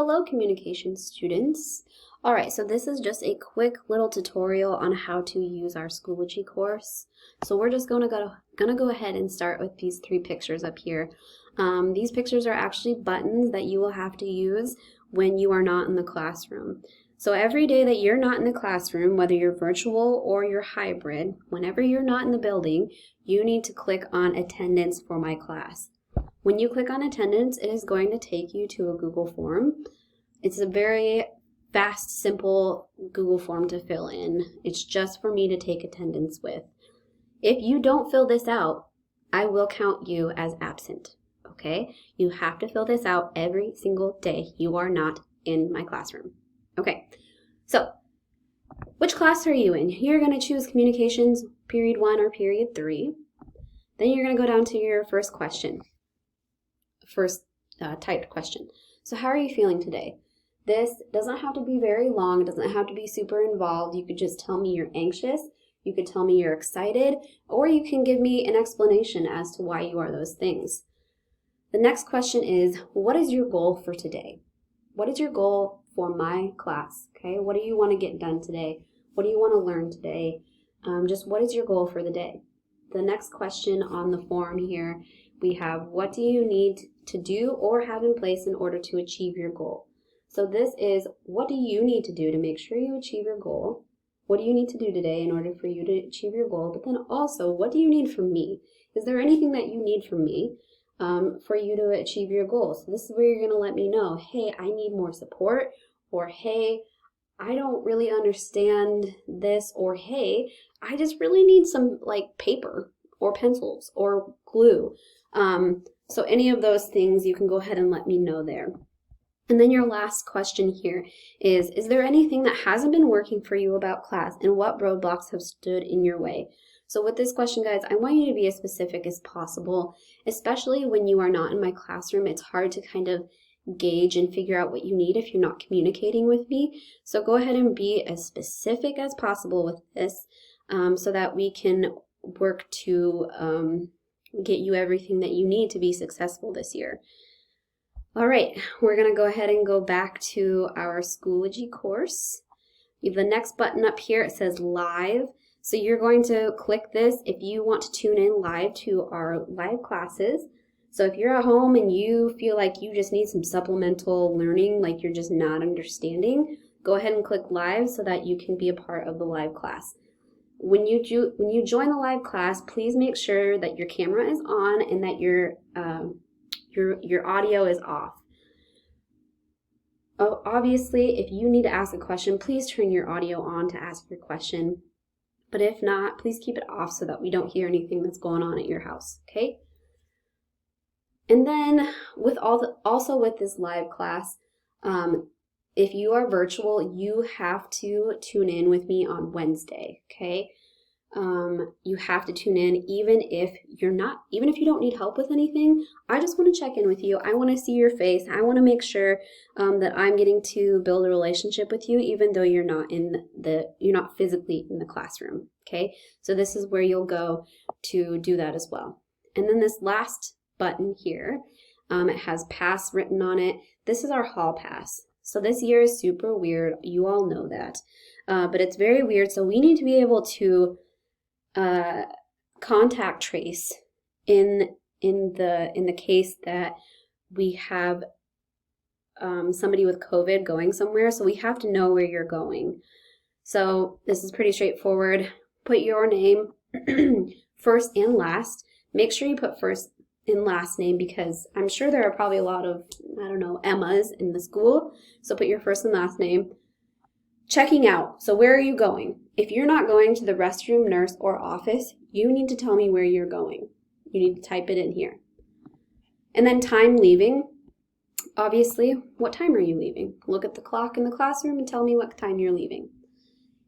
Hello, communication students. All right, so this is just a quick little tutorial on how to use our Schoology course. So we're just gonna go ahead and start with these three pictures up here. These pictures are actually buttons that you will have to use when you are not in the classroom. So every day that you're not in the classroom, whether you're virtual or you're hybrid, whenever you're not in the building, you need to click on attendance for my class. When you click on attendance, it is going to take you to a Google form. It's a very fast, simple Google form to fill in. It's just for me to take attendance with. If you don't fill this out, I will count you as absent, okay? You have to fill this out every single day you are not in my classroom. Okay, so which class are you in? You're going to choose Communications Period 1 or Period 3. Then you're going to go down to your first question. First typed question. So how are you feeling today? This doesn't have to be very long. It doesn't have to be super involved. You could just tell me you're anxious. You could tell me you're excited, or you can give me an explanation as to why you are those things. The next question is, what is your goal for today? What is your goal for my class? Okay, what do you want to get done today? What do you want to learn today? Just what is your goal for the day? The next question on the form here, we have, what do you need to do or have in place in order to achieve your goal? So this is, what do you need to do to make sure you achieve your goal? What do you need to do today in order for you to achieve your goal? But then also, what do you need from me? Is there anything that you need from me for you to achieve your goal? So this is where you're going to let me know, hey, I need more support, or hey, I don't really understand this, or hey, I just really need some like paper or pencils or glue. So any of those things, you can go ahead and let me know there. And then your last question here is there anything that hasn't been working for you about class, and what roadblocks have stood in your way? So with this question, guys, I want you to be as specific as possible, especially when you are not in my classroom. It's hard to kind of gauge and figure out what you need if you're not communicating with me. So go ahead and be as specific as possible with this so that we can work to get you everything that you need to be successful this year. All right, we're going to go ahead and go back to our Schoology course. You have the next button up here. It says live. So you're going to click this if you want to tune in live to our live classes. So if you're at home and you feel like you just need some supplemental learning, like you're just not understanding, go ahead and click live so that you can be a part of the live class. When you join the live class, please make sure that your camera is on and that your audio is off. Obviously, if you need to ask a question, please turn your audio on to ask your question. But if not, please keep it off so that we don't hear anything that's going on at your house, okay? And then also with this live class, if you are virtual, you have to tune in with me on Wednesday, okay? You have to tune in even if you don't need help with anything. I just want to check in with you. I want to see your face. I want to make sure that I'm getting to build a relationship with you even though you're not physically in the classroom, okay? So this is where you'll go to do that as well. And then this last button here, it has pass written on it. This is our hall pass. So this year is super weird. You all know that. But it's very weird. So we need to be able to contact trace in the case that we have somebody with COVID going somewhere. So we have to know where you're going. So this is pretty straightforward. Put your name first and last. Make sure you put first and last name because I'm sure there are probably a lot of, Emmas in the school. So put your first and last name. Checking out. So where are you going? If you're not going to the restroom, nurse, or office, you need to tell me where you're going. You need to type it in here. And then time leaving. Obviously, what time are you leaving? Look at the clock in the classroom and tell me what time you're leaving.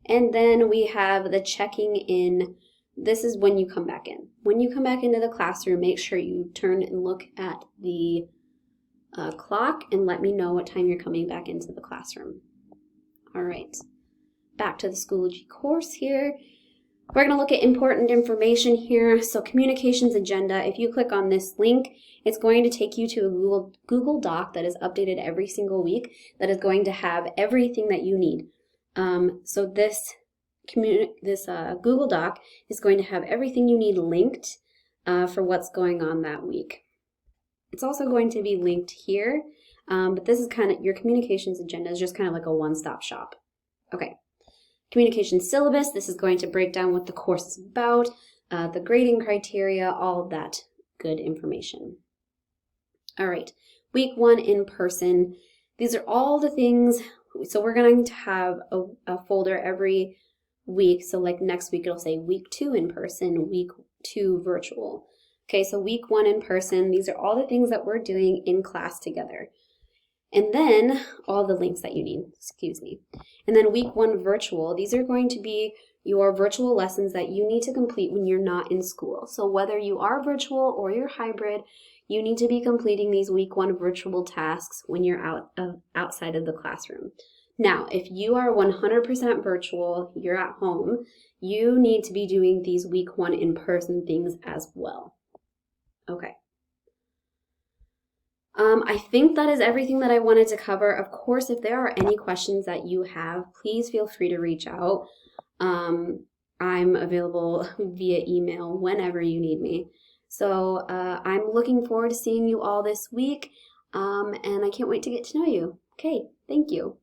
And then we have the checking in. This is when you come back in. When you come back into the classroom, make sure you turn and look at the clock and let me know what time you're coming back into the classroom. All right, back to the Schoology course here. We're going to look at important information here. So communications agenda, if you click on this link, it's going to take you to a Google Doc that is updated every single week that is going to have everything that you need. So this Google Doc is going to have everything you need linked for what's going on that week. It's also going to be linked here, but this is kind of, your communications agenda is just kind of like a one-stop shop. Okay. Communication syllabus, this is going to break down what the course is about, the grading criteria, all of that good information. All right, week 1 in person. These are all the things, so we're going to have a folder every week. So like next week, it'll say week 2 in person, week 2 virtual. Okay, so week 1 in person, these are all the things that we're doing in class together. And then all the links that you need, And then week 1 virtual, these are going to be your virtual lessons that you need to complete when you're not in school. So whether you are virtual or you're hybrid, you need to be completing these week 1 virtual tasks when you're outside of the classroom. Now, if you are 100% virtual, you're at home, you need to be doing these week 1 in-person things as well. Okay. I think that is everything that I wanted to cover. Of course, if there are any questions that you have, please feel free to reach out. I'm available via email whenever you need me. So I'm looking forward to seeing you all this week, and I can't wait to get to know you. Okay, thank you.